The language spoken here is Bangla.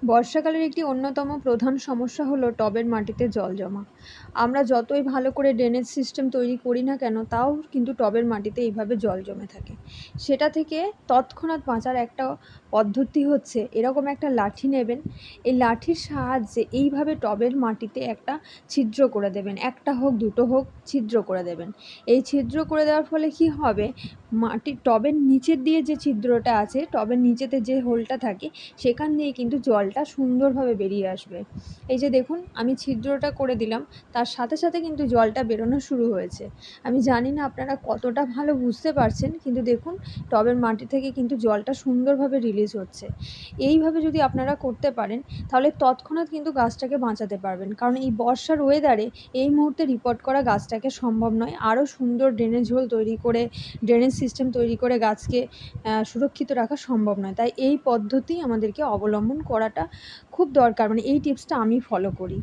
বর্ষাকালের একটি অন্যতম প্রধান সমস্যা হলো টবের মাটিতে জল জমা। আমরা যতই ভালো করে ড্রেনেজ সিস্টেম তৈরি করি না কেন, তাও কিন্তু টবের মাটিতে এইভাবে জল জমে থাকে। সেটা থেকে তৎক্ষণাৎ বাঁচার একটা পদ্ধতি হচ্ছে, এরকম একটা লাঠি নেবেন। এই লাঠির সাহায্যে এইভাবে টবের মাটিতে একটা ছিদ্র করে দেবেন, একটা হোক দুটো হোক ছিদ্র করে দেবেন। এই ছিদ্র করে দেওয়ার ফলে কি হবে, মাটির টবের নিচের দিয়ে যে ছিদ্রটা আছে, টবের নিচেতে যে হোলটা থাকে, সেখান দিয়ে কিন্তু জলটা সুন্দরভাবে বেরিয়ে আসবে। এই যে দেখুন, আমি ছিদ্রটা করে দিলাম, তার সাথে সাথে কিন্তু জলটা বেরোনো শুরু হয়েছে। আমি জানি না আপনারা কতটা ভালো বুঝতে পারছেন, কিন্তু দেখুন টবের মাটি থেকে কিন্তু জলটা সুন্দরভাবে রিলিজ হচ্ছে। এইভাবে যদি আপনারা করতে পারেন, তাহলে তৎক্ষণাৎ কিন্তু গাছটাকে বাঁচাতে পারবেন। কারণ এই বর্ষার ওয়েদারে এই মুহূর্তে রিপোর্ট করা গাছটাকে সম্ভব নয়। আরও সুন্দর ড্রেনেজ হোল তৈরি করে, ড্রেনেজ সিস্টেম তৈরি করে গাছকে সুরক্ষিত রাখা সম্ভব নয়। তাই এই পদ্ধতি আমাদেরকে অবলম্বন করাটা খুব দরকার। মানে এই টিপসটা আমি ফলো করি।